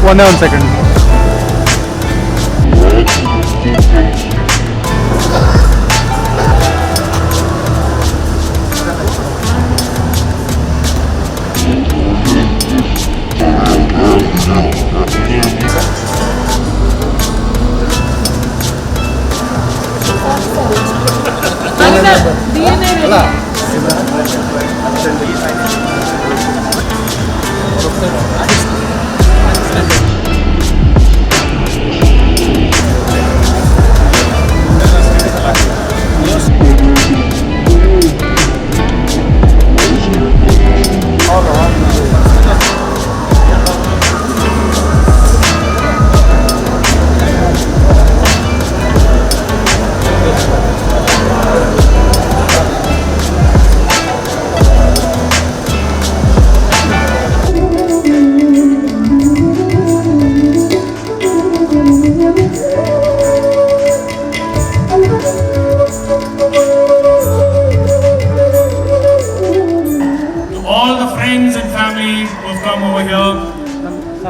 One second.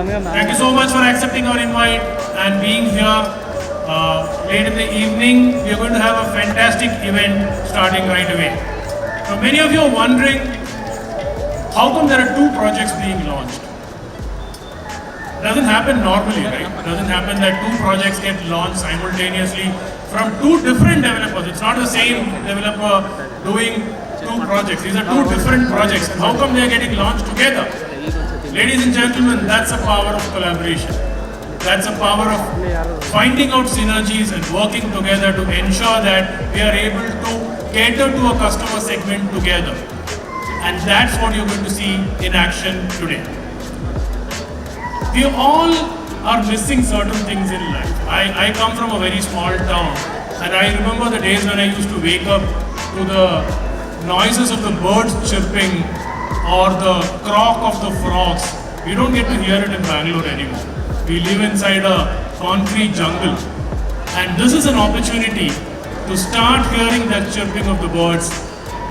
Thank you so much for accepting our invite and being here late in the evening. We are going to have a fantastic event starting right away. So many of you are wondering, how come there are two projects being launched? It doesn't happen normally, right? It doesn't happen that two projects get launched simultaneously from two different developers. It's not the same developer doing two projects. These are two different projects. And how come they are getting launched together? Ladies and gentlemen, that's the power of collaboration. That's the power of finding out synergies and working together to ensure that we are able to cater to a customer segment together. And that's what you're going to see in action today. We all are missing certain things in life. I come from a very small town, and I remember the days when I used to wake up to the noises of the birds chirping or the croak of the frogs. We don't get to hear it in Bangalore anymore. We live inside a concrete jungle. And this is an opportunity to start hearing that chirping of the birds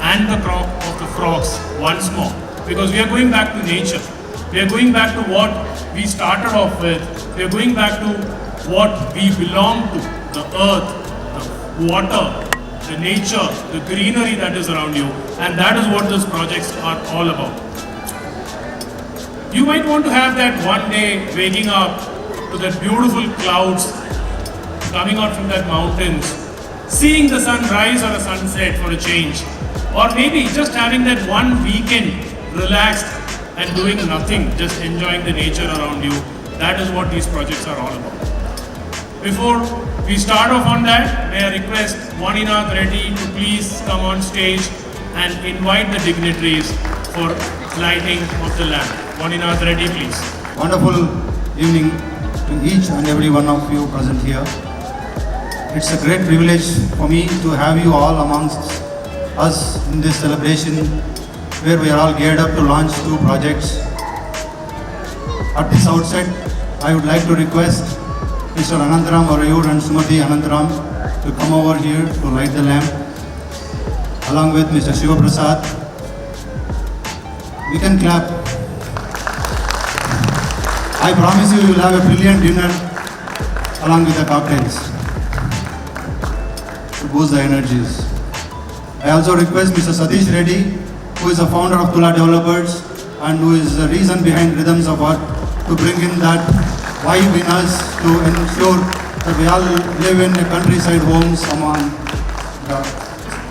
and the croak of the frogs once more. Because we are going back to nature. We are going back to what we started off with. We are going back to what we belong to. The earth, the water, the nature, the greenery that is around you, and that is what these projects are all about. You might want to have that one day waking up to that beautiful clouds coming out from that mountains, seeing the sun rise or a sunset for a change, or maybe just having that one weekend relaxed and doing nothing, just enjoying the nature around you. That is what these projects are all about. Before we start off on that, may I request Manyata Reddy to please come on stage and invite the dignitaries for lighting of the lamp. Manyata Reddy, please. Wonderful evening to each and every one of you present here. It's a great privilege for me to have you all amongst us in this celebration where we are all geared up to launch two projects. At this outset, I would like to request Mr. Anantaram Arayur and Sumati Anantaram to come over here to light the lamp, along with Mr. Shiva Prasad. We can clap. I promise you, we will have a brilliant dinner along with the cocktails to boost the energies. I also request Mr. Satish Reddy, who is the founder of Tula Developers and who is the reason behind Rhythms of Art, to bring in that vibe in us to ensure that we all live in countryside homes among the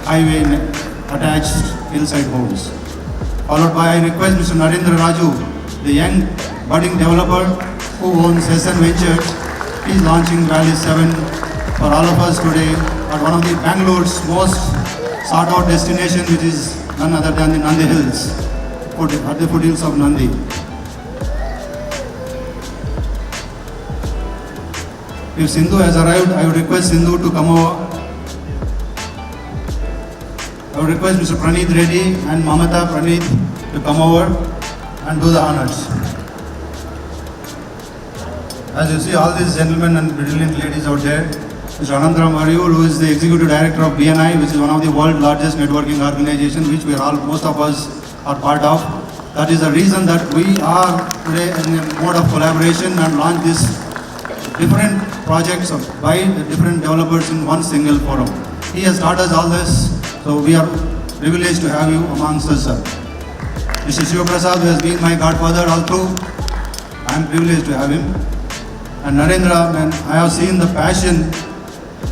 highway attached hillside homes. Followed by, I request Mr. Narendra Raju, the young budding developer who owns SN Ventures. He is launching Valley 7 for all of us today at one of the Bangalore's most sought out destination, which is none other than the Nandi Hills, at the foothills of Nandi. If Sindhu has arrived, I would request Sindhu to come over. I would request Mr. Praneeth Reddy and Mamata Praneeth to come over and do the honors. As you see, all these gentlemen and brilliant ladies out there, Mr. Anantaram Arayur, who is the Executive Director of BNI, which is one of the world's largest networking organizations, which we are all, most of us are part of. That is the reason that we are today in a mode of collaboration and launch this different projects by the different developers in one single forum. He has taught us all this, so we are privileged to have you amongst us, sir. Mr. Shiva Prasad, who has been my godfather all through, I am privileged to have him. And Narendra, man, I have seen the passion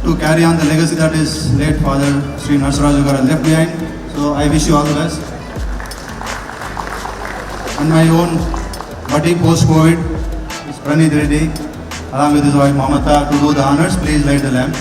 to carry on the legacy that his late father, Sri Narsaraju Garu, left behind. So I wish you all the best. And my own buddy post-COVID is Pranit Reddy, along with his wife Manyata, to do the honors. Please light the lamp.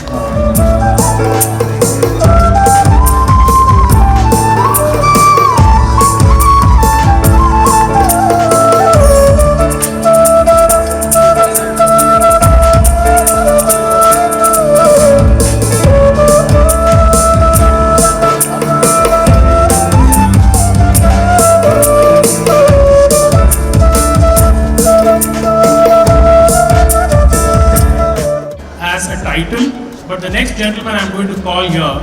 But the next gentleman I'm going to call here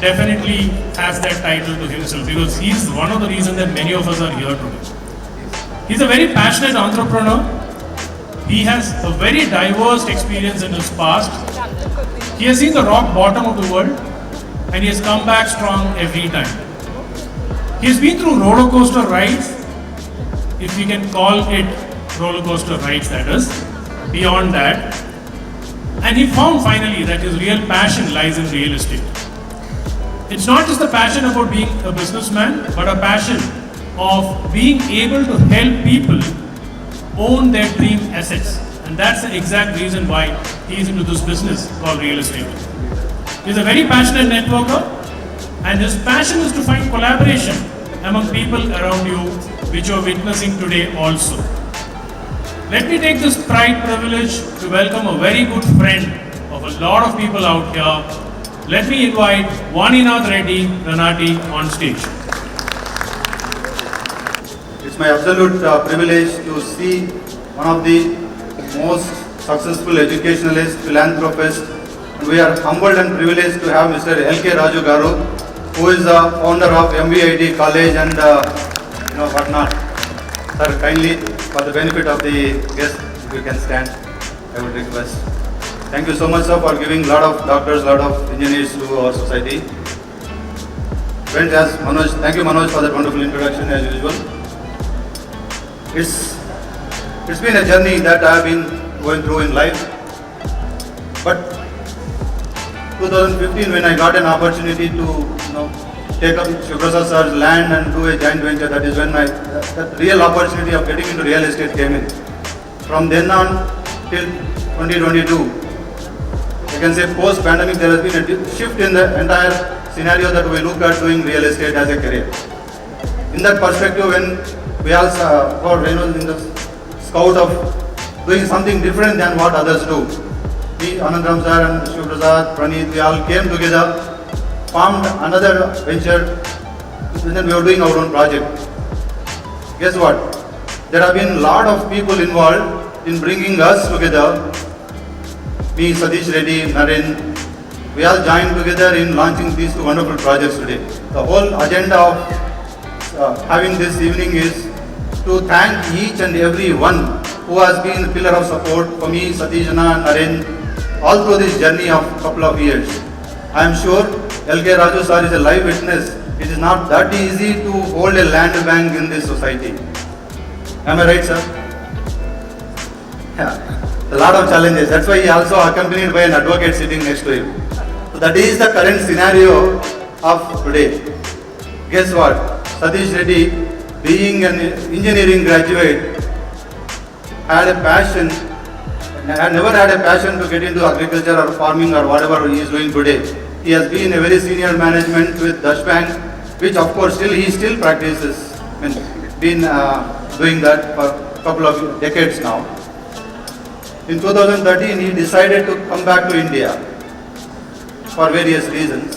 definitely has that title to himself, because he's one of the reasons that many of us are here today. He's a very passionate entrepreneur. He has a very diverse experience in his past. He has seen the rock bottom of the world and he has come back strong every time. He has been through roller coaster rides, if we can call it roller coaster rides, that is, beyond that. And he found finally that his real passion lies in real estate. It's not just the passion about being a businessman, but a passion of being able to help people own their dream assets. And that's the exact reason why he is into this business called real estate. He's a very passionate networker, and his passion is to find collaboration among people around you, which you are witnessing today also. Let me take this privilege to welcome a very good friend of a lot of people out here. Let me invite Vaninath Reddy Ranati on stage. It's my absolute privilege to see one of the most successful educationalists, philanthropists, and we are humbled and privileged to have Mr. L.K. Raju Garu, who is the founder of MVIT College and whatnot. Sir, kindly, for the benefit of the guests, if you can stand, I would request. Thank you so much, sir, for giving a lot of doctors, a lot of engineers to our society. Friends, as Manoj, thank you Manoj for that wonderful introduction as usual. It's been a journey that I have been going through in life. But 2015, when I got an opportunity to take up Shivrasad sir's land and do a joint venture, that is when the real opportunity of getting into real estate came in. From then on till 2022, I can say post-pandemic, there has been a shift in the entire scenario that we look at doing real estate as a career. In that perspective, when we all were in the scout of doing something different than what others do, me, Anandram sir and Shivrasad, Pranit, we all came together, formed another venture, and then we were doing our own project. Guess what? There have been a lot of people involved in bringing us together. Me, Satish Reddy, Naren, we all joined together in launching these two wonderful projects today. The whole agenda of having this evening is to thank each and every one who has been a pillar of support for me, Satishana and Naren, all through this journey of a couple of years. I am sure L.K. Raju sir is a live witness. It is not that easy to hold a land bank in this society. Am I right, sir? Yeah. A lot of challenges. That's why he also accompanied by an advocate sitting next to him. So that is the current scenario of today. Guess what? Satish Reddy, being an engineering graduate, had a passion. I never had a passion to get into agriculture or farming or whatever he is doing today. He has been a very senior management with Dash Bank, which of course he still practices. I mean, been doing that for a couple of decades now. In 2013, he decided to come back to India for various reasons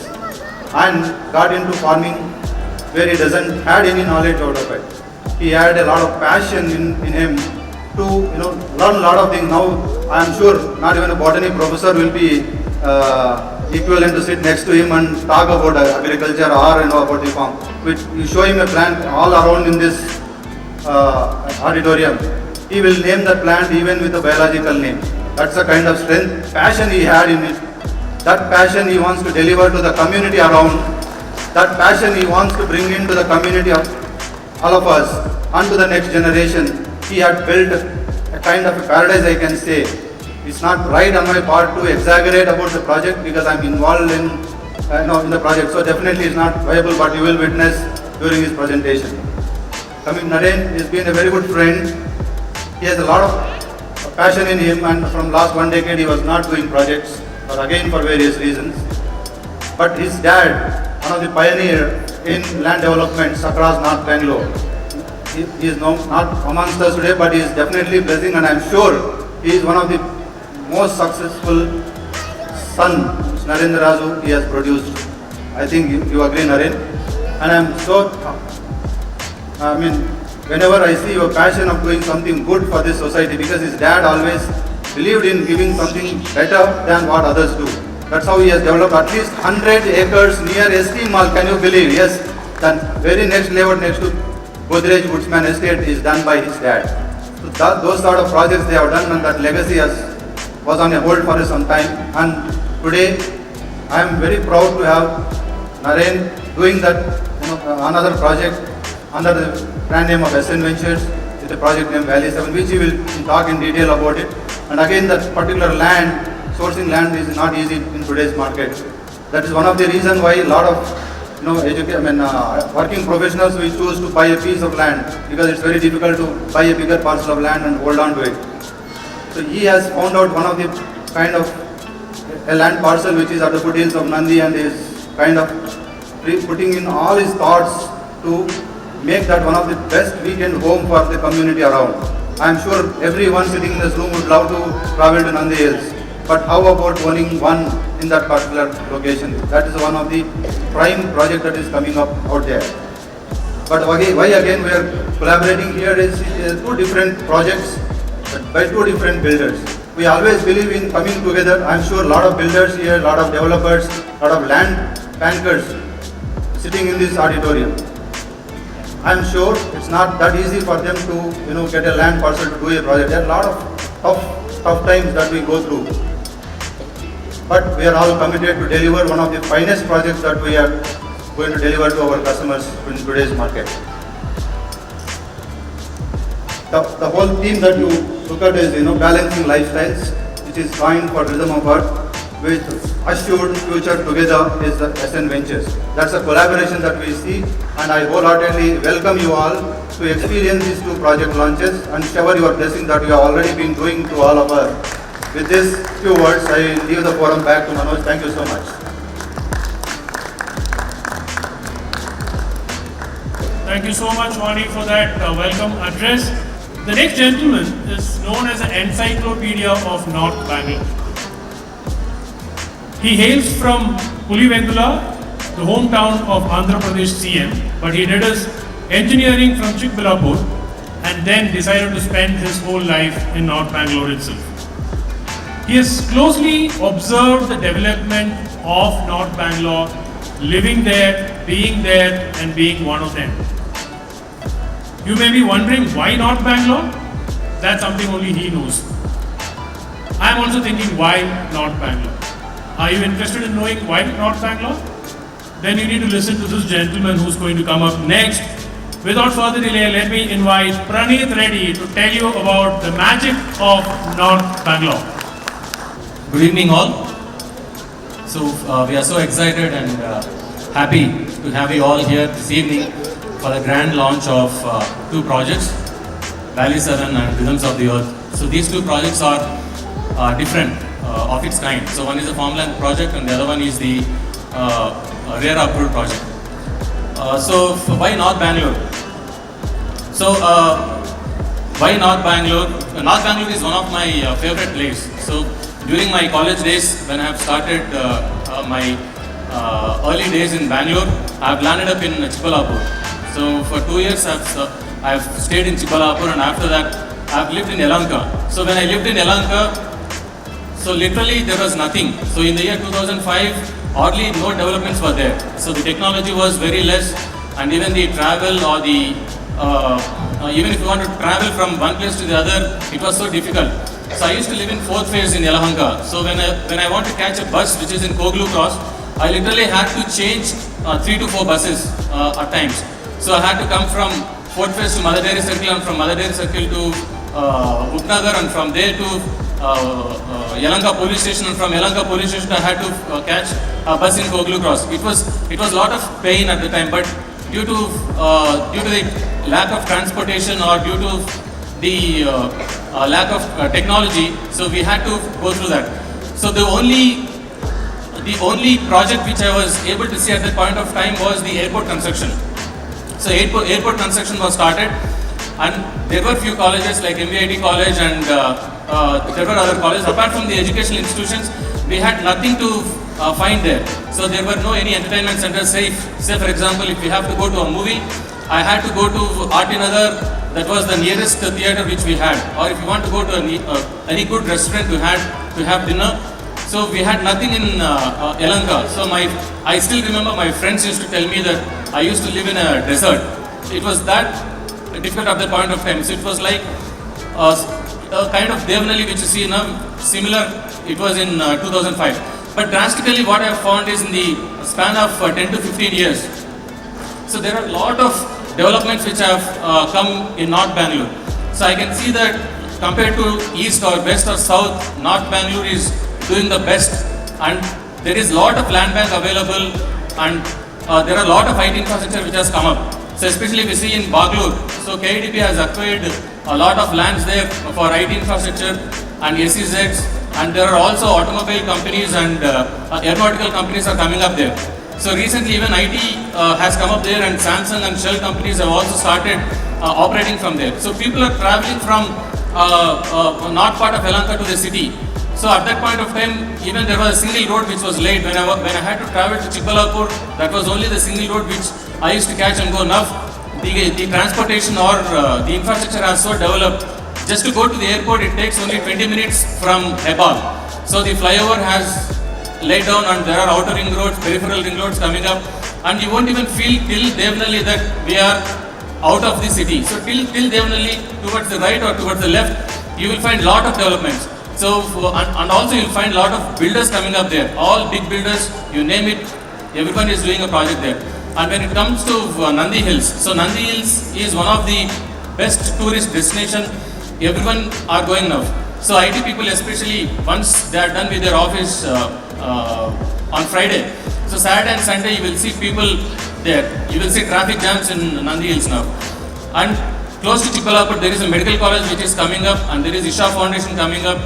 and got into farming where he doesn't had any knowledge out of it. He had a lot of passion in him to learn a lot of things. Now I am sure not even a botany professor will be equivalent to sit next to him and talk about agriculture or about the farm. Which you show him a plant all around in this auditorium, he will name that plant even with a biological name. That's the kind of strength, passion he had in it. That passion he wants to deliver to the community around. That passion he wants to bring into the community of all of us and to the next generation. He had built a kind of a paradise, I can say. It's not right on my part to exaggerate about the project because I'm involved in the project. So definitely it's not viable, but you will witness during his presentation. Coming Naren has been a very good friend. He has a lot of passion in him, and from last 1 decade he was not doing projects, or again for various reasons. But his dad, one of the pioneer in land developments across North Bangalore. He is not amongst us today, but he is definitely blessing, and I'm sure he is one of the most successful son, Narendra Raju, he has produced. I think you agree, Naren. And I'm so, whenever I see your passion of doing something good for this society, because his dad always believed in giving something better than what others do. That's how he has developed at least 100 acres near ST Mall, can you believe? Yes, the very next layout next to Godrej Woodsman Estate is done by his dad. So those sort of projects they have done, and that legacy was on a hold for some time. And today, I am very proud to have Naren doing that another project under the brand name of SN Ventures with the project name Valley 7, which he will talk in detail about it. And again, that particular land, sourcing land is not easy in today's market. That is one of the reasons why a lot of working professionals will choose to buy a piece of land because it's very difficult to buy a bigger parcel of land and hold on to it. So he has found out one of the kind of a land parcel which is at the foothills of Nandi, and is kind of putting in all his thoughts to make that one of the best weekend home for the community around. I am sure everyone sitting in this room would love to travel to Nandi Hills. But how about owning one in that particular location? That is one of the prime project that is coming up out there. But why again we are collaborating here is two different projects by two different builders. We always believe in coming together. I am sure a lot of builders here, a lot of developers, a lot of land bankers sitting in this auditorium. I am sure it's not that easy for them to get a land parcel to do a project. There are a lot of tough times that we go through. But we are all committed to deliver one of the finest projects that we are going to deliver to our customers in today's market. The whole theme that you look at is balancing lifestyles, which is coined for Rhythm of Earth, with assured future together is the SN Ventures. That's a collaboration that we see, and I wholeheartedly welcome you all to experience these two project launches and shower your blessing that you have already been doing to all of us. With these few words, I leave the forum back to Manoj. Thank you so much. Thank you so much, Vani, for that welcome address. The next gentleman is known as an encyclopedia of North Bangalore. He hails from Pulivendula, the hometown of Andhra Pradesh CM, but he did his engineering from Chikballapur and then decided to spend his whole life in North Bangalore itself. He has closely observed the development of North Bangalore, living there, and being one of them. You may be wondering why North Bangalore? That's something only he knows. I am also thinking why North Bangalore? Are you interested in knowing why North Bangalore? Then you need to listen to this gentleman who's going to come up next. Without further delay, let me invite Praneeth Reddy to tell you about the magic of North Bangalore. Good evening all. So we are so excited and happy to have you all here this evening for the grand launch of two projects, Valley 7 and Rhythms of the Earth. So these two projects are different of its kind. So one is a farmland project and the other one is the rare approved project. So why North Bangalore? So why North Bangalore? North Bangalore is one of my favorite places. So during my college days, when I have started my early days in Bangalore, I have landed up in Chikballapur. So for 2 years, I have stayed in Chikballapur, and after that, I have lived in Yelahanka. So when I lived in Yelahanka, so literally there was nothing. So in the year 2005, hardly no developments were there. So the technology was very less, and even the travel or the even if you want to travel from one place to the other, it was so difficult. So I used to live in 4th phase in Yelahanka. So when I want to catch a bus which is in Koglu Cross, I literally had to change 3 to 4 buses at times. So I had to come from 4th phase to Mother Dairy Circle, and from Mother Dairy Circle to Upnagar, and from there to Yelahanka police station, and from Yelahanka police station I had to catch a bus in Koglu Cross. It was a lot of pain at the time, but due to the lack of transportation or due to the lack of technology, so we had to go through that. So the only project which I was able to see at that point of time was the airport construction. So airport construction was started, and there were few colleges like MVIT college, and there were other colleges. Apart from the educational institutions, we had nothing to find there. So there were no any entertainment centers. Say for example, if we have to go to a movie, I had to go to Aarti Nagar. That was the nearest theater which we had. Or if you want to go to any good restaurant, we had to have dinner. So we had nothing in Yelahanka. So I still remember my friends used to tell me that I used to live in a desert. It was that difficult at that point of time. So it was like a kind of Devanali which you see now, similar. It was in 2005. But drastically what I have found is in the span of 10 to 15 years. So there are a lot of developments which have come in North Bangalore. So I can see that compared to East or West or South, North Bangalore is doing the best, and there is a lot of land bank available, and there are a lot of IT infrastructure which has come up. So especially we see in Bangalore, so KIDP has acquired a lot of lands there for IT infrastructure and SEZs, and there are also automobile companies and aeronautical companies are coming up there. So recently even IT has come up there, and Samsung and Shell companies have also started operating from there. So people are traveling from north part of Yelahanka to the city. So at that point of time, even there was a single road which was laid. When I had to travel to Chikbalapur, that was only the single road which I used to catch and go. Now the transportation or the infrastructure has so developed. Just to go to the airport, it takes only 20 minutes from Hebal. So the flyover has laid down, and there are outer ring roads, peripheral ring roads coming up, and you won't even feel till Devanali that we are out of the city. So till Devanali, towards the right or towards the left, you will find lot of developments. So and also you'll find lot of builders coming up there. All big builders, you name it, everyone is doing a project there. And when it comes to Nandi Hills, so Nandi Hills is one of the best tourist destination. Everyone are going now. So IT people especially, once they are done with their office on Friday, so Saturday and Sunday you will see people there. You will see traffic jams in Nandi Hills now. And close to Chikbalapur, there is a medical college which is coming up, and there is Isha Foundation coming up.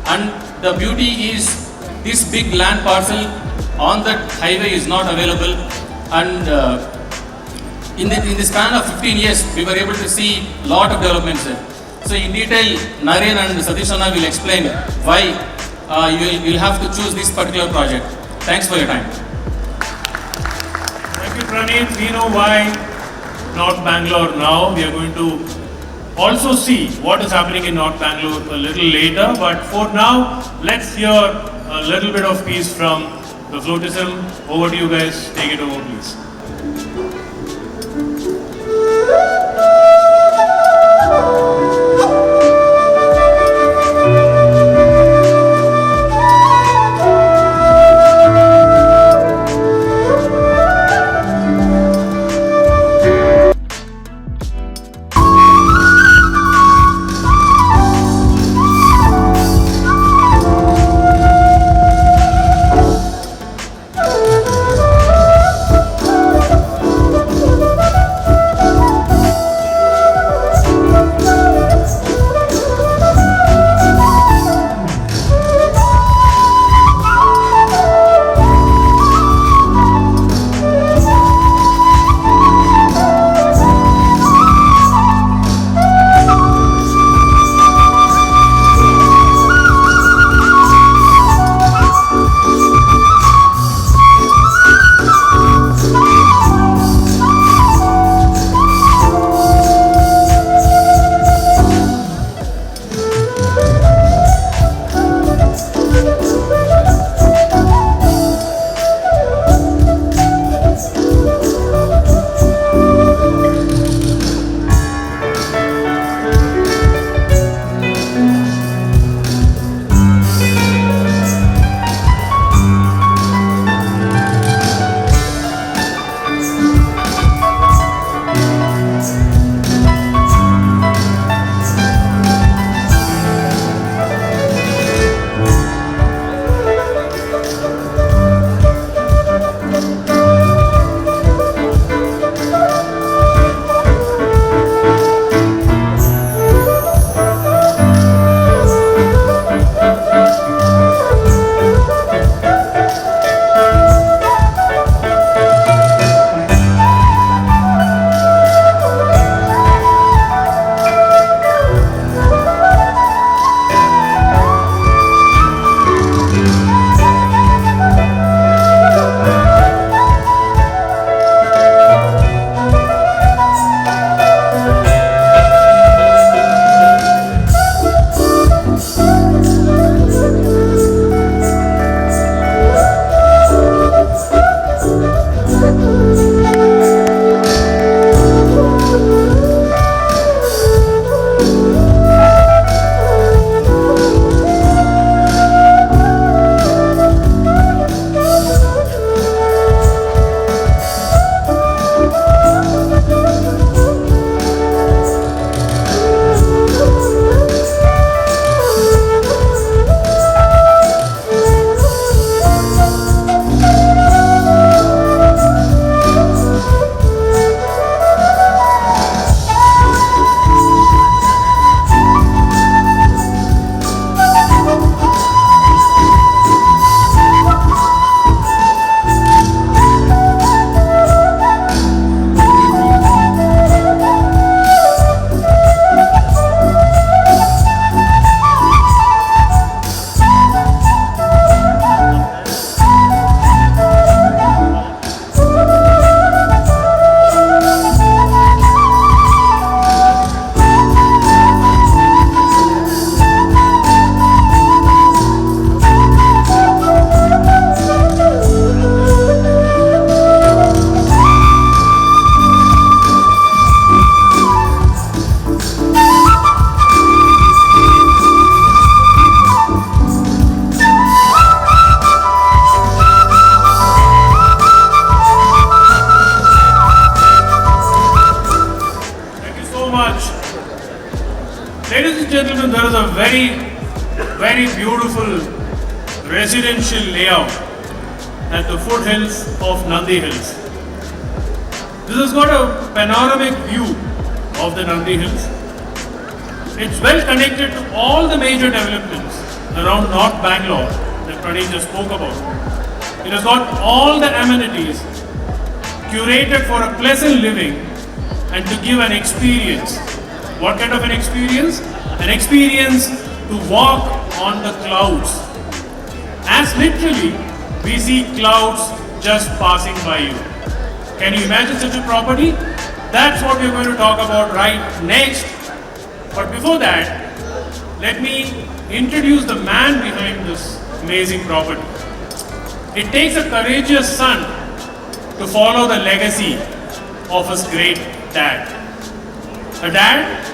And the beauty is this big land parcel on that highway is not available. And in the span of 15 years, we were able to see a lot of developments there. So in detail, Naren and Satish Anna will explain why you'll have to choose this particular project. Thanks for your time. Thank you, Praneeth. We know why North Bangalore now. We are going to also see what is happening in North Bangalore a little later. But for now, let's hear a little bit of piece from the Floatism. Over to you guys. Take it over, please. very beautiful residential layout at the foothills of Nandi Hills. This has got a panoramic view of the Nandi Hills. It's well connected to all the major developments around North Bangalore that Praneeth just spoke about. It has got all the amenities curated for a pleasant living and to give an experience. What kind of an experience? An experience to walk on the clouds. As literally, we see clouds just passing by you. Can you imagine such a property? That's what we're going to talk about right next. But before that, let me introduce the man behind this amazing property. It takes a courageous son to follow the legacy of his great dad. A dad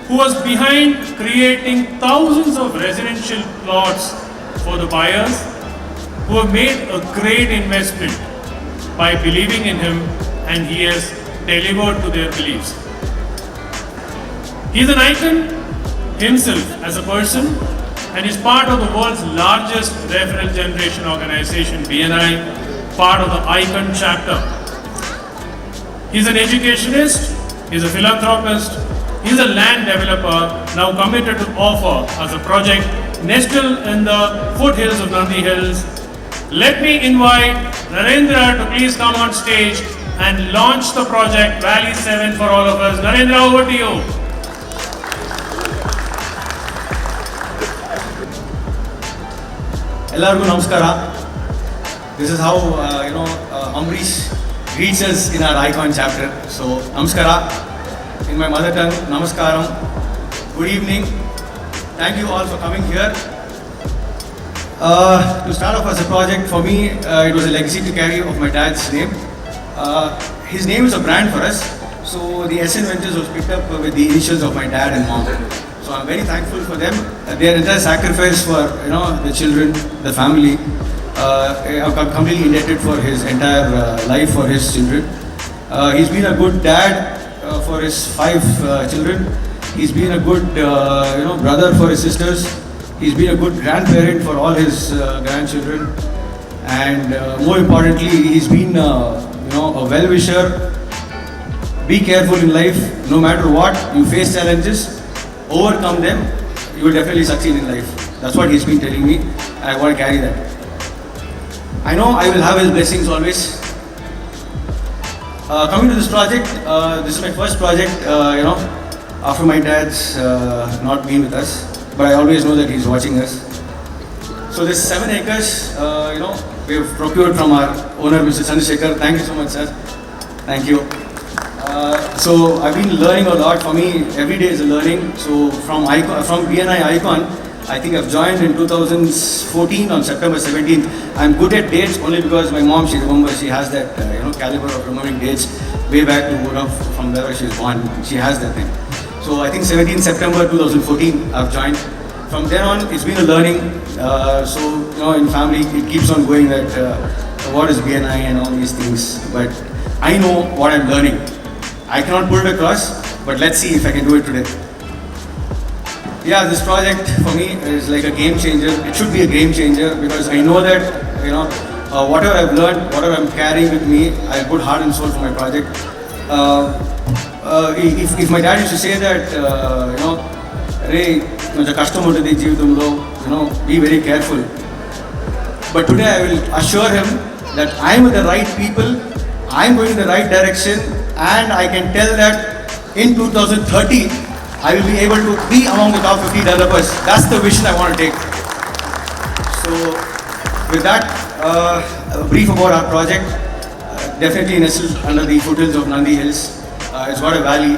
who was behind creating thousands of residential plots for the buyers, who have made a great investment by believing in him, and he has delivered to their beliefs. He is an icon himself as a person and is part of the world's largest referral generation organization, BNI, part of the Icon chapter. He is an educationist, he is a philanthropist, he is a land developer now committed to offer as a project nestled in the foothills of Nandi Hills. Let me invite Narendra to please come on stage and launch the project Valley 7 for all of us. Narendra, over to you. Ellargu namaskara. This is how Amrish greets us in our Icon chapter. So namaskara in my mother tongue. Namaskaram. Good evening. Thank you all for coming here. To start off as a project, for me, it was a legacy to carry of my dad's name. His name is a brand for us. So the SN Ventures was picked up with the initials of my dad and mom. So I'm very thankful for them. Their entire sacrifice for the children, the family. I'm completely indebted for his entire life for his children. He's been a good dad for his 5 children. He's been a good brother for his sisters. He's been a good grandparent for all his grandchildren. And more importantly, he's been a well-wisher. Be careful in life. No matter what, you face challenges, overcome them, you will definitely succeed in life. That's what he's been telling me. I want to carry that. I know I will have his blessings always. Coming to this project, this is my first project, after my dad's not been with us. But I always know that he's watching us. So this 7 acres, we have procured from our owner, Mr. Chandrasekhar. Thank you so much, sir. Thank you. So I've been learning a lot. For me, every day is a learning. So from BNI Icon, I think I've joined in 2014 on September 17th. I'm good at dates only because my mom, she remembers, she has that caliber of remembering dates way back to from where she was born. She has that thing. So I think 17 September 2014 I've joined. From then on it's been a learning. In family it keeps on going that what is BNI and all these things. But I know what I'm learning. I cannot put it across, but let's see if I can do it today. Yeah, this project for me is like a game changer. It should be a game changer because I know that whatever I've learned, whatever I'm carrying with me, I put heart and soul for my project. If my dad used to say that, Ray, be very careful. But today I will assure him that I'm with the right people, I'm going in the right direction, and I can tell that in 2030, I will be able to be among the top 50 developers. That's the vision I want to take. So, with that, a brief about our project. Definitely nestled under the foothills of Nandi Hills. It's got a valley.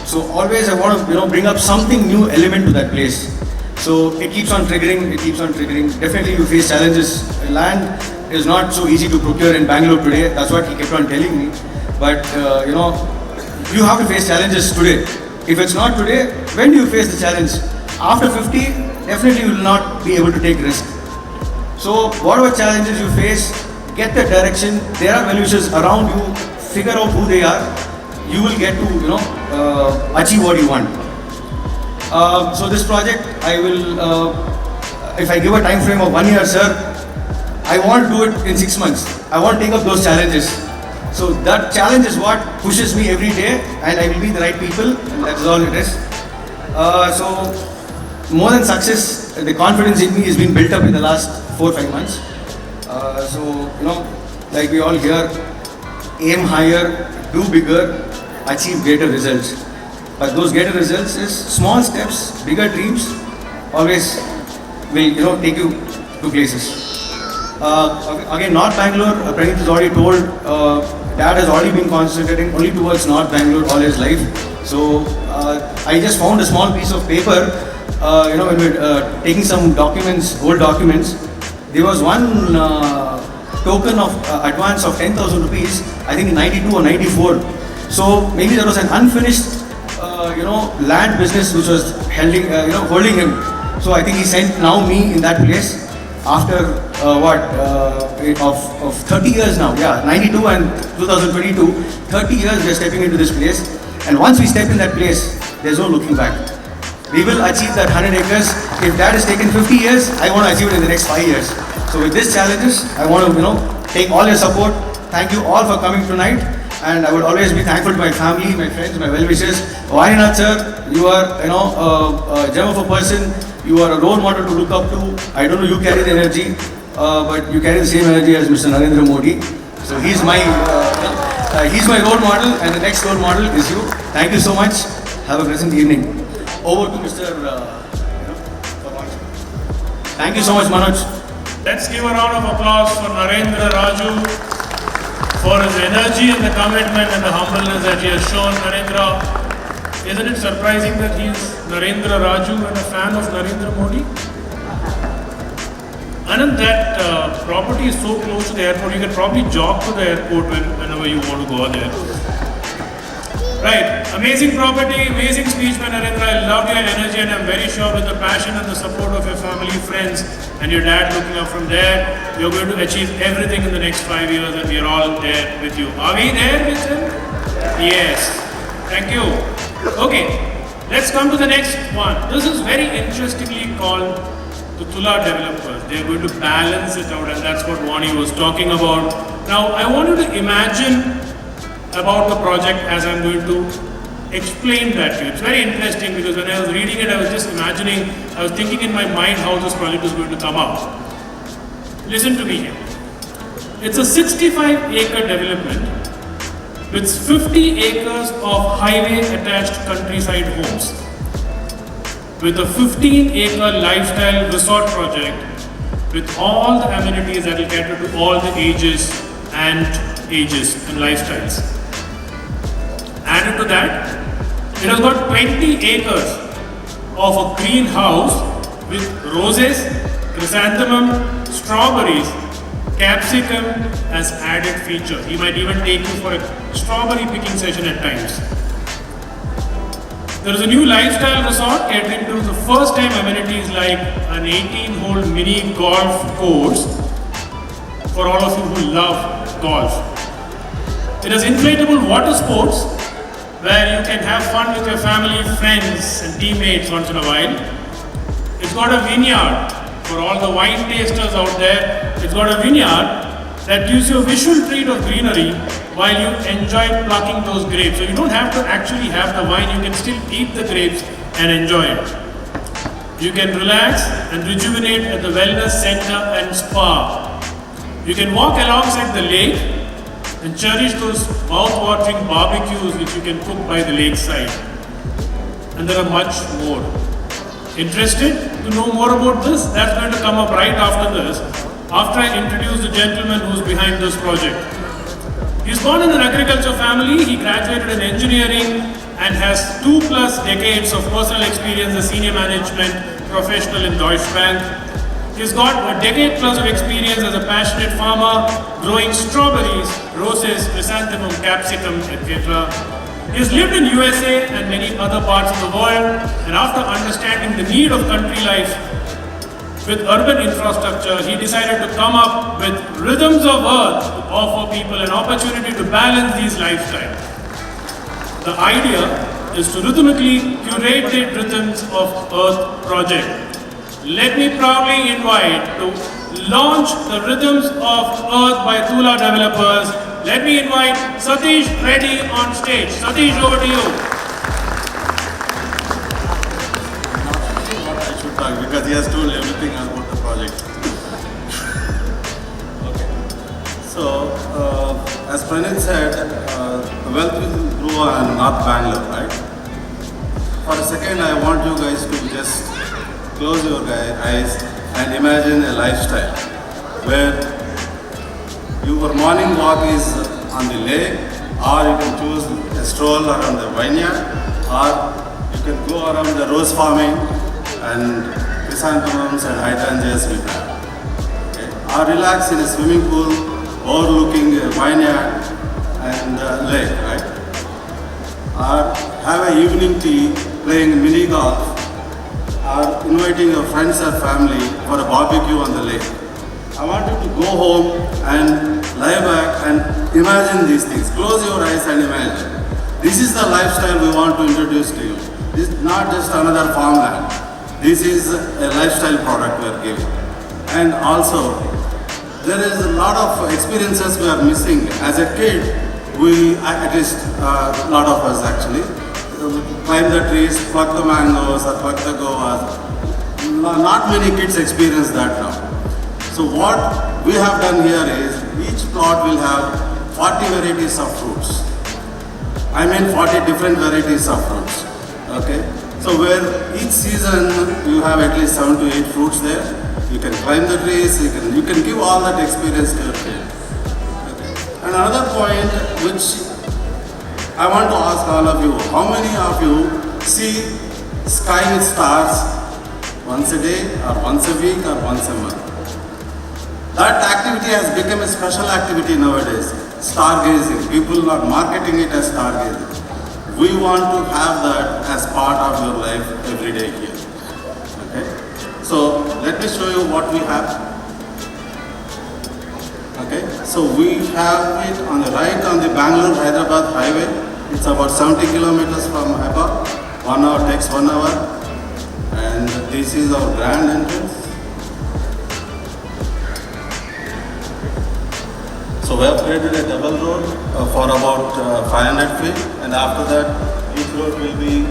So always I want to bring up something new element to that place. So it keeps on triggering, Definitely you face challenges. Land is not so easy to procure in Bangalore today. That's what he kept on telling me. But you have to face challenges today. If it's not today, when do you face the challenge? After 50, definitely you will not be able to take risk. So whatever challenges you face, get the direction. There are well-wishers around you. Figure out who they are. You will get to achieve what you want. So this project, I will, if I give a time frame of 1 year, sir, I want to do it in 6 months. I want to take up those challenges. So that challenge is what pushes me every day, and I will be the right people, and that's all it is. So more than success, the confidence in me has been built up in the last 4-5 months. So, you know, like we all hear, aim higher, do bigger, achieve greater results. But those greater results is small steps, bigger dreams, always will, you know, take you to places. Again, North Bangalore, Praneeth has already told, Dad has already been concentrating only towards North Bangalore all his life. So I just found a small piece of paper, you know, when we were taking some documents, old documents, there was one token of advance of 10,000 rupees, I think in 92 or 94. So maybe there was an unfinished, you know, land business which was holding, you know, holding him. So I think he sent now me in that place after of 30 years now. Yeah, 92 and 2022, 30 years we are stepping into this place. And once we step in that place, there's no looking back. We will achieve that 100 acres. If that has taken 50 years, I want to achieve it in the next 5 years. So with these challenges, I want to, you know, take all your support. Thank you all for coming tonight. And I would always be thankful to my family, my friends, my well-wishers. Manyata sir, you are, you know, a gem of a person. You are a role model to look up to. I don't know, you carry the energy, but you carry the same energy as Mr. Narendra Modi. So he's my role model, and the next role model is you. Thank you so much. Have a pleasant evening. Over to Mr. Thank you so much, Manoj. Let's give a round of applause for Narendra Raju for his energy and the commitment and the humbleness that he has shown. Narendra, isn't it surprising that he is Narendra Raju and a fan of Narendra Modi? Anand, that property is so close to the airport, you can probably jog to the airport whenever you want to go there. Right, amazing property, amazing speech by Narendra. I love your energy, and I'm very sure with the passion and the support of your family, friends, and your dad looking up from there, you're going to achieve everything in the next 5 years, and we are all there with you. Are we there with him? Yes. Thank you. Okay, let's come to the next one. This is very interestingly called the Tula developers. They are going to balance it out, and that's what Wani was talking about. Now, I want you to imagine about the project as I'm going to explain that to you. It's very interesting because when I was reading it, I was just imagining, I was thinking in my mind how this project is going to come out. Listen to me here. It's a 65-acre development with 50 acres of highway-attached countryside homes, with a 15-acre lifestyle resort project with all the amenities that will cater to all the ages and lifestyles. Added to that, it has got 20 acres of a greenhouse with roses, chrysanthemum, strawberries, capsicum as added feature. He might even take you for a strawberry picking session at times. There is a new lifestyle resort catering to the first time amenities like an 18-hole mini golf course for all of you who love golf. It has inflatable water sports where you can have fun with your family, friends and teammates once in a while. It's got a vineyard for all the wine tasters out there. It's got a vineyard that gives you a visual treat of greenery while you enjoy plucking those grapes. So you don't have to actually have the wine, you can still eat the grapes and enjoy it. You can relax and rejuvenate at the wellness center and spa. You can walk alongside the lake and cherish those mouth-watering barbecues which you can cook by the lakeside. And there are much more. Interested to know more about this? That's going to come up right after this, after I introduce the gentleman who's behind this project. He's born in an agriculture family. He graduated in engineering and has 2+ decades of personal experience as senior management professional in Deutsche Bank. He's got a decade plus of experience as a passionate farmer, growing strawberries, roses, chrysanthemum, capsicum, etc. He's lived in USA and many other parts of the world, and after understanding the need of country life with urban infrastructure, he decided to come up with Rhythms of Earth to offer people an opportunity to balance these lifestyles. The idea is to rhythmically curate the rhythms of Earth project. Let me proudly invite to launch the Rhythms of Earth by Tula developers. Let me invite Satish Reddy on stage. Satish, over to you. What I should talk because he has told everything about the project. Okay. So, as Pranit said, the wealth will grow in North Bangalore, right? For a second, I want you guys to just close your eyes and imagine a lifestyle where your morning walk is on the lake, or you can choose a stroll around the vineyard, or you can go around the rose farming and chrysanthemums and hydrangeas we have. Okay. Or relax in a swimming pool overlooking a vineyard and lake, right? Or have an evening tea playing mini golf, or inviting your friends or family for a barbecue on the lake. I want you to go home and lie back and imagine these things. Close your eyes and imagine. This is the lifestyle we want to introduce to you. This is not just another farmland. This is a lifestyle product we are giving. And also, there is a lot of experiences we are missing. As a kid, at least a lot of us actually, climb the trees, pluck the mangoes or pluck the guavas. Not many kids experience that now. So what we have done here is, each plot will have 40 varieties of fruits. I mean 40 different varieties of fruits. Okay? So where each season you have at least 7 to 8 fruits there. You can climb the trees, you can give all that experience to your kids. Okay? And another point which I want to ask all of you, how many of you see sky with stars once a day or once a week or once a month? That activity has become a special activity nowadays, stargazing. People are marketing it as stargazing. We want to have that as part of your life every day here. Okay? So let me show you what we have. Okay? So we have it on the right on the Bangalore-Hyderabad highway. It's about 70 kilometers from Hyderabad. 1 hour takes 1 hour. And this is our grand entrance. So we have created a double road for about 500 feet, and after that each road will be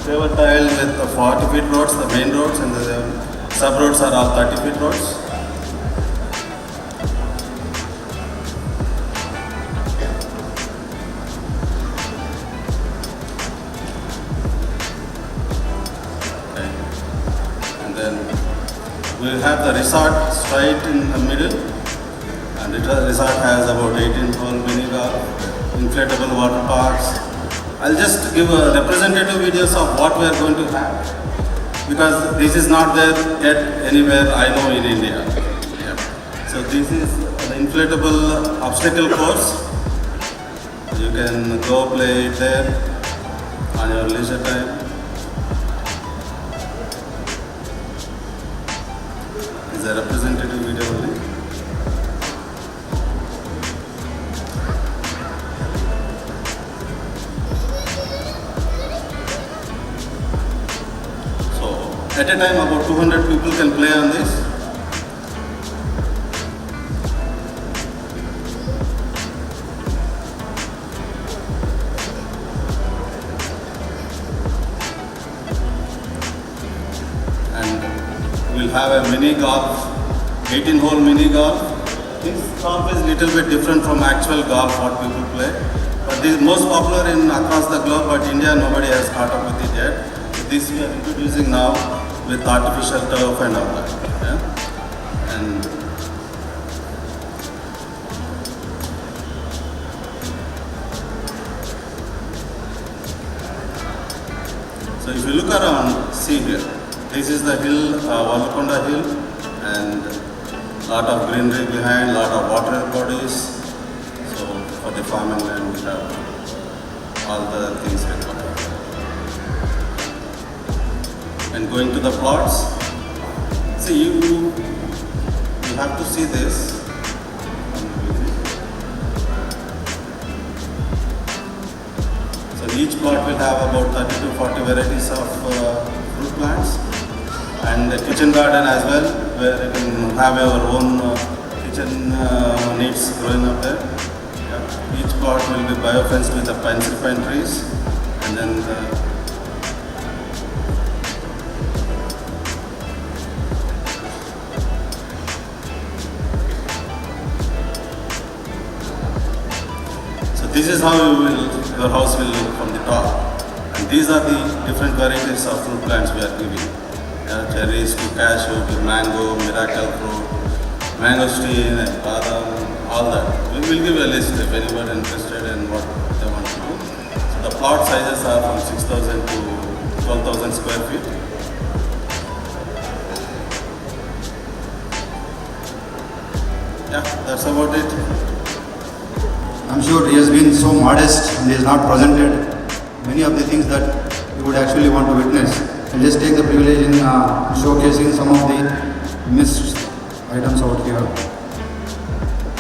paver tile with 40 feet roads, the main roads, and the sub roads are all 30 feet roads. Okay. And then we'll have the resort straight in the middle. And the resort has about 18-hole mini golf, inflatable water parks. I'll just give a representative videos of what we are going to have, because this is not there yet anywhere I know in India. Yeah. So this is an inflatable obstacle course. You can go play it there on your leisure time. It's a representative video only. At a time, about 200 people can play on this. And we'll have a mini golf, 18-hole mini golf. This golf is a little bit different from actual golf what people play. But this is most popular across the globe, but India, nobody has caught up with it yet. So this we are introducing now with artificial turf and all that. Yeah? And so if you look around, see here, this is the hill, Valakonda hill, and lot of greenery behind, lot of water bodies. So for the farming land we have all the things required. And going to the plots, see you have to see this. So each plot will have about 30 to 40 varieties of fruit plants, and a kitchen garden as well, where you can have your own kitchen needs growing up there. Yeah. Each plot will be bio-fenced with the pine trees, and then so this is how your house will look from the top. And these are the different varieties of fruit plants we are giving. Cherries to cashew to mango, miracle fruit, mangosteen and badam, all that. We will give a list if anyone interested in what they want to do. So the plot sizes are from 6,000 to 12,000 square feet. Yeah, that's about it. I'm sure he has been so modest and he has not presented many of the things that you would actually want to witness. I'll just take the privilege in showcasing some of the missed items out here.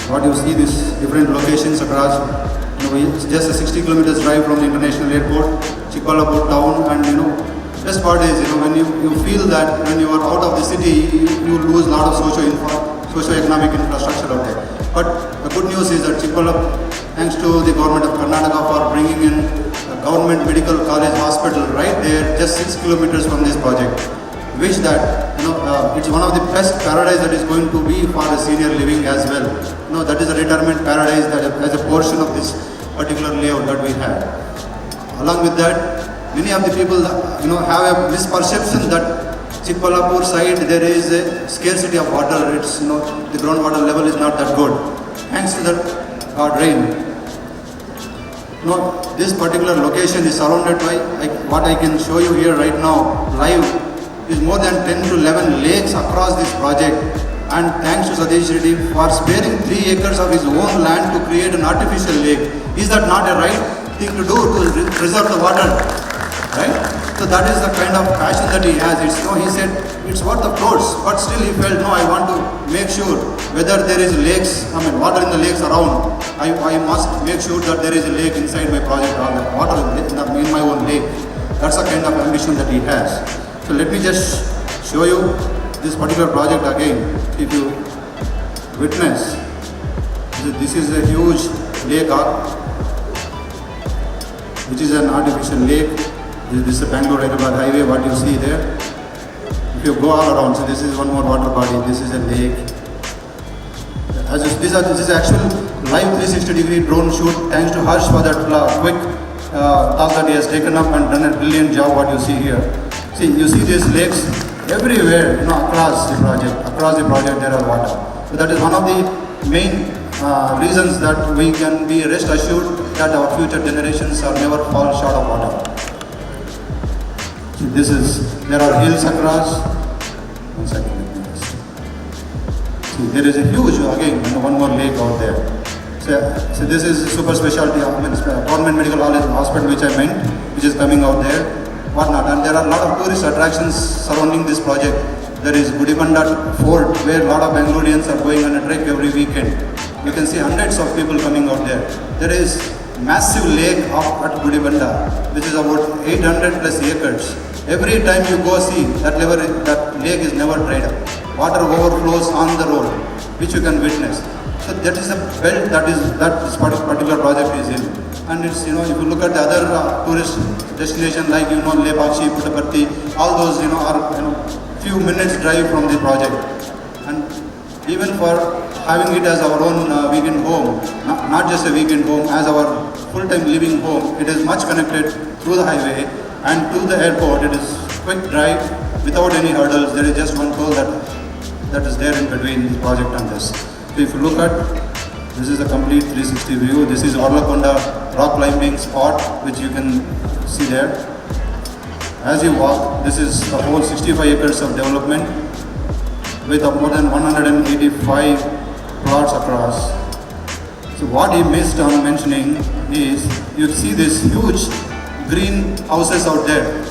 What you see, these different locations across, it's just a 60 kilometers drive from the international airport, Chikbalapur town, and best part is, when you feel that when you are out of the city, you lose a lot of socio-economic infrastructure out there. But the good news is that Chikbalapur, thanks to the government of Karnataka for bringing in a government medical college hospital right there, just 6 kilometers from this project. Wish that it's one of the best paradise that is going to be for the senior living as well. That is a retirement paradise that as a portion of this particular layout that we have. Along with that, many of the people have a misperception that Chikbalapur side there is a scarcity of water. It's the groundwater level is not that good. Thanks to that rain. This particular location is surrounded by what I can show you here right now live is more than 10 to 11 lakes across this project, and thanks to Satish Reddy for sparing 3 acres of his own land to create an artificial lake. Is that not a right thing to do to preserve the water? Right? So that is the kind of passion that he has. He said it's worth of crores, but still he felt I want to make sure whether there is lakes, water in the lakes around, I must make sure that there is a lake inside my project or water in my own lake. That's the kind of ambition that he has. So let me just show you this particular project again. If you witness, this is a huge lake which is an artificial lake. This is the Bangalore Hyderabad highway, what you see there. If you go all around, so this is one more water body, this is a lake. This is actual live 360-degree drone shoot, thanks to Harsh for that quick task that he has taken up and done a brilliant job what you see here. See, you see these lakes everywhere, across the project there are water. So that is one of the main reasons that we can be rest assured that our future generations are never fall short of water. See, there are hills across. One second, let me just. See, there is a huge, again, one more lake out there. So this is super specialty, government medical hospital which I meant, which is coming out there. Whatnot. And there are a lot of tourist attractions surrounding this project. There is Gudibanda Fort, where a lot of Bangaloreans are going on a trek every weekend. You can see hundreds of people coming out there. There is massive lake up at Gudibanda, which is about 800 plus acres. Every time you go see, that lake is never dried up. Water overflows on the road, which you can witness. So that is a belt that this particular project is in. And it's, if you look at the other tourist destination like, Lepakshi, Puttaparthi, all those, are, few minutes drive from the project. And even for having it as our own weekend home, not just a weekend home, as our full-time living home, it is much connected through the highway and to the airport. It is quick drive without any hurdles. There is just one toll that is there in between the project and this. So if you look at, this is a complete 360 view. This is Orlakonda rock climbing spot, which you can see there. As you walk, this is the whole 65 acres of development with more than 185 plots across. So what he missed on mentioning is, you see this huge green houses out there,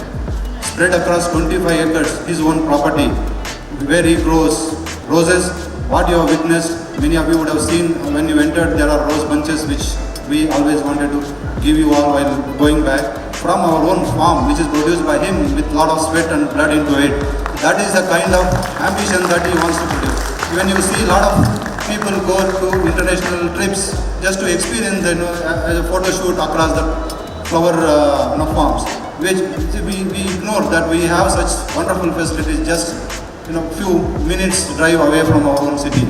spread across 25 acres, his own property, where he grows roses. What you have witnessed Many of you would have seen when you entered, there are rose bunches which we always wanted to give you all while going back from our own farm, which is produced by him with a lot of sweat and blood into it. That is the kind of ambition that he wants to produce. When you see a lot of people go to international trips just to experience a photo shoot across the flower farms, which we ignore that we have such wonderful facilities just few minutes drive away from our own city.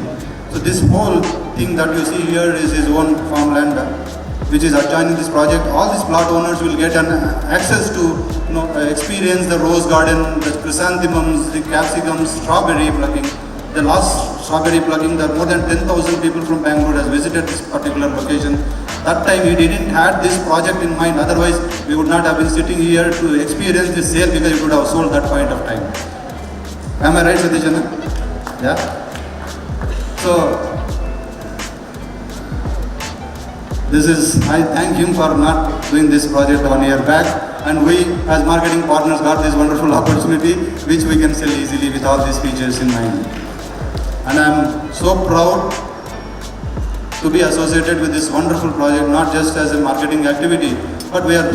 So this whole thing that you see here is his own farmland, which is adjoining this project. All these plot owners will get an access to experience the rose garden, the chrysanthemums, the capsicums, strawberry plucking. The last strawberry plucking, there are more than 10,000 people from Bangalore has visited this particular location. That time he didn't had this project in mind, otherwise we would not have been sitting here to experience this sale because it would have sold that point of time. Am I right, Satish? Yeah? So, I thank him for not doing this project 1 year back, and we as marketing partners got this wonderful opportunity which we can sell easily with all these features in mind. And I am so proud to be associated with this wonderful project, not just as a marketing activity, but we are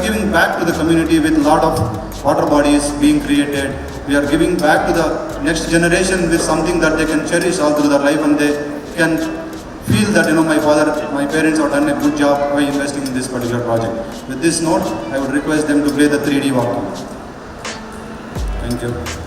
giving back to the community with a lot of water bodies being created. We are giving back to the next generation with something that they can cherish all through their life, and they can feel that my parents have done a good job by investing in this particular project. With this note, I would request them to play the 3D walk. Thank you.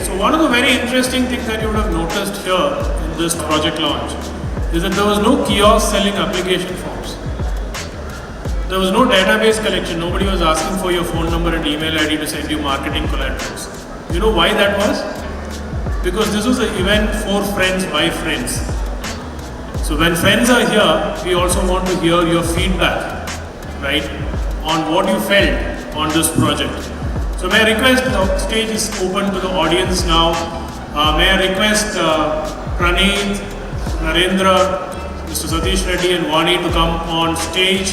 So one of the very interesting things that you would have noticed here in this project launch is that there was no kiosk selling application forms. There was no database collection. Nobody was asking for your phone number and email ID to send you marketing collaterals. You know why that was? Because this was an event for friends by friends. So when friends are here, we also want to hear your feedback, right, on what you felt on this project. So may I request, the stage is open to the audience now. May I request Praneeth, Narendra, Mr. Satish Reddy and Vani to come on stage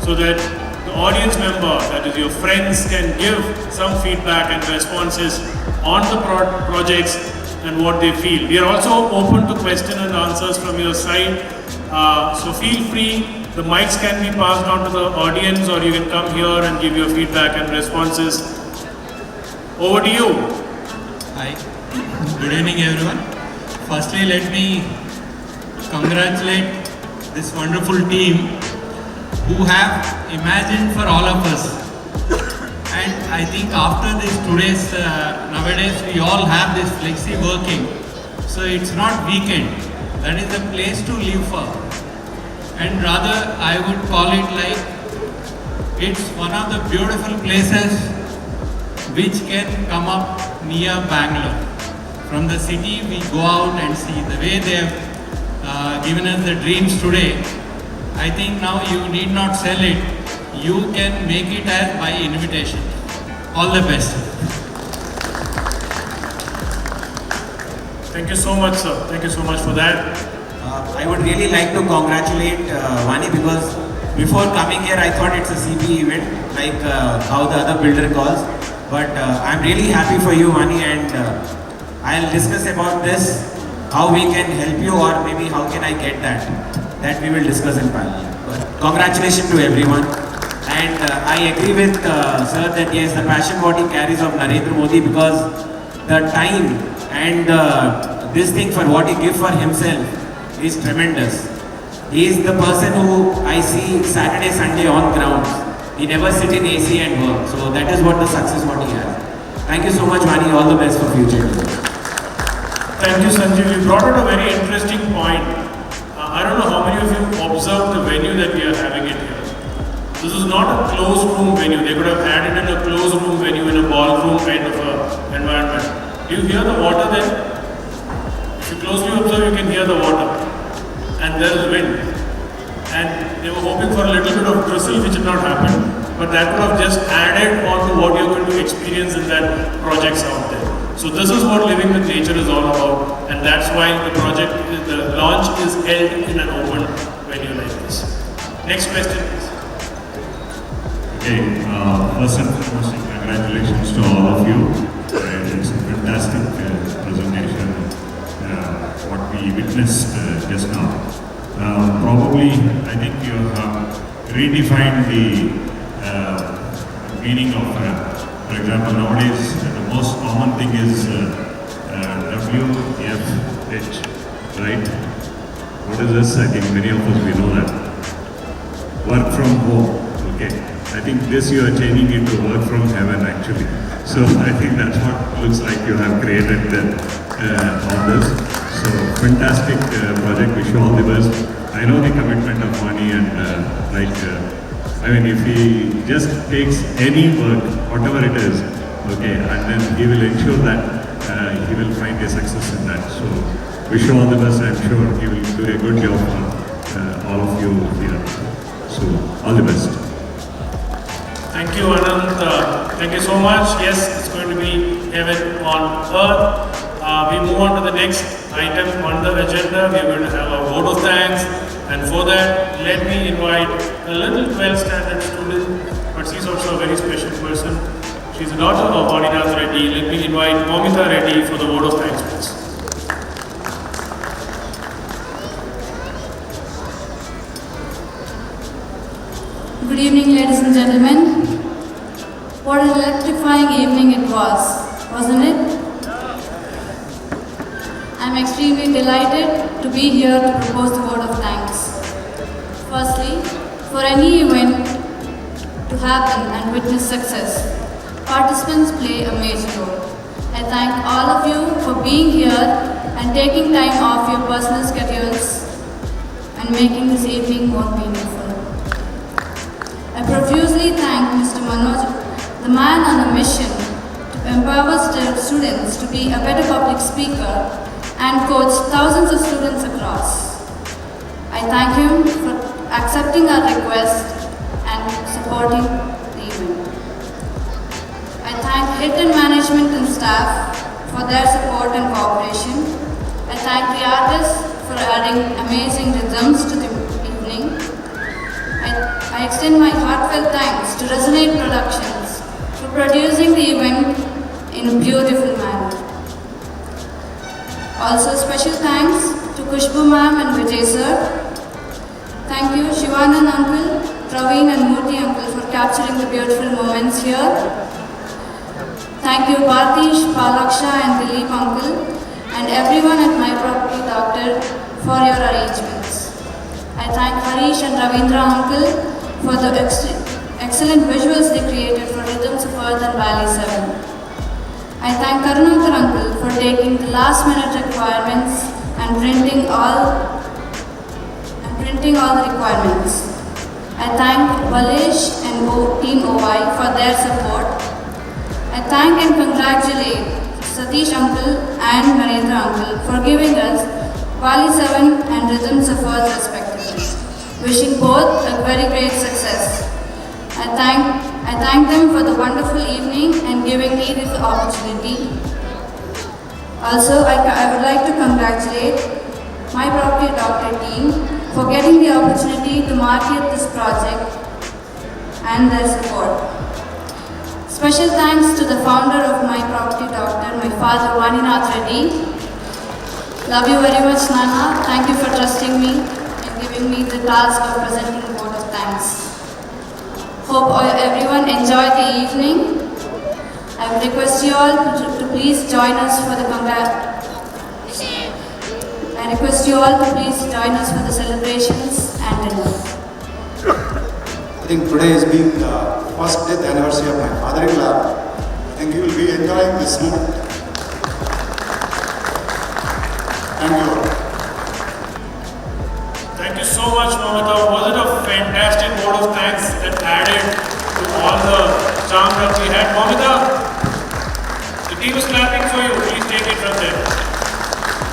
so that the audience member, that is your friends, can give some feedback and responses on the projects and what they feel. We are also open to question and answers from your side. So feel free, the mics can be passed on to the audience or you can come here and give your feedback and responses. Over to you. Hi, good evening everyone. Firstly, let me congratulate this wonderful team who have imagined for all of us. And I think after this nowadays we all have this flexi working. So it's not weekend, that is a place to live for. And rather I would call it like it's one of the beautiful places which can come up near Bangalore. From the city we go out and see the way they have given us the dreams today. I think now you need not sell it, you can make it as by invitation. All the best. Thank you so much, sir. Thank you so much for that. I would really like to congratulate Vani because before coming here I thought it's a CP event like how the other builder calls. But I'm really happy for you, Vani, and I'll discuss about this, how we can help you or maybe how can I get that. That we will discuss in panel. But congratulations to everyone. And I agree with sir that yes, the passion what he carries of Narendra Modi, because the time and this thing for what he gives for himself is tremendous. He is the person who I see Saturday, Sunday on ground. He never sit in AC and work. So that is what the success what he has. Thank you so much, Vani. All the best for future. Thank you, Sanjeev. You brought out a very interesting point. I don't know how many of you observed the venue that we are having it here. This is not a closed room venue. They could have had it in a closed room venue, in a ballroom kind of a environment. Do you hear the water there? If you closely observe, you can hear the water. And there is wind. And they were hoping for a little bit of drizzle, which did not happen. But that would have just added on to what you're going to experience in that projects out there. So this is what living with nature is all about, and that's why the launch is held in an open venue like this. Next question, please. Okay, first and foremost, congratulations to all of you. It's a fantastic presentation, what we witnessed just now. Probably, I think you have redefined the meaning of, for example, nowadays the most common thing is WFH, right? What is this? I think many of us we know that. Work from home, okay. I think this you are changing into work from heaven actually. So I think that's what looks like you have created on this. So fantastic project, wish you all the best. I know the commitment of money and I mean, if he just takes any work, whatever it is, okay, and then he will ensure that he will find a success in that. So, wish you all the best. I'm sure he will do a good job for all of you here. So, all the best. Thank you, Anand. Thank you so much. Yes, it's going to be heaven on earth. We move on to the next item on the agenda. We are going to have a vote of thanks. And for that, let me invite a little 12th standard student, but she's also a very special person. She's the daughter of Manyata Reddy. Let me invite Manyata Reddy for the vote of thanks, please. Good evening, ladies and gentlemen. What an electrifying evening it was, wasn't it? I'm extremely delighted to be here to propose the vote of thanks. Firstly, for any event to happen and witness success, participants play a major role. I thank all of you for being here and taking time off your personal schedules and making this evening more meaningful. I profusely thank Mr. Manoj, the man on a mission to empower students to be a better public speaker and coach thousands of students across. I thank him for accepting our request and supporting the event. I thank Hilton management and staff for their support and cooperation. I thank the artists for adding amazing rhythms to the evening. I extend my heartfelt thanks to Resonate Productions for producing the event in a beautiful manner. Also special thanks to Kushbu ma'am and Vijay sir. Thank you Shivanan uncle, Praveen and Murthy uncle for capturing the beautiful moments here. Thank you Bhartish, Palaksha and Dilip uncle and everyone at My Property Doctor for your arrangements. I thank Harish and Ravindra uncle for the excellent visuals they created for Rhythms of Earth and Valley 7. I thank Karunakar uncle for taking the last minute requirements and printing all the requirements. I thank Balesh and Team OY for their support. I thank and congratulate Satish uncle and Narendra uncle for giving us Valley 7 and Rhythms of Earth respectively. Wishing both a very great success. I thank them for the wonderful evening and giving me this opportunity. Also, I would like to congratulate My Property Doctor team for getting the opportunity to market this project and their support. Special thanks to the founder of My Property Doctor, my father Vaninath Reddy. Love you very much, Nana. Thank you for trusting me and giving me the task of presenting a vote of thanks. Hope everyone enjoyed the evening. I would request you all to please join us for the celebrations and dinner. I think today is being the first death anniversary of my father-in-law. I think you will be enjoying this moment. Thank you. Thank you so much, Manyata. Was it a fantastic vote of thanks that added to all the charm that we had? Manyata, the team is clapping for you. Please take it from there.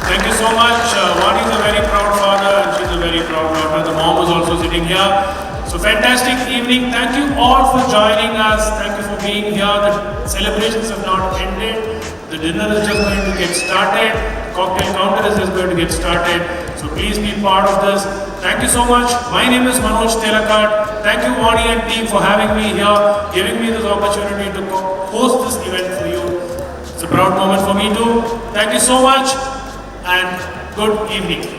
Thank you so much. Vani is a very proud father and she's a very proud daughter. The mom is also sitting here. So fantastic evening. Thank you all for joining us. Thank you for being here. The celebrations have not ended. The dinner is just going to get started. The cocktail counter is just going to get started. So please be part of this. Thank you so much. My name is Manoj Telakad. Thank you Vani and team for having me here, giving me this opportunity to host this event for you. It's a proud moment for me too. Thank you so much and good evening.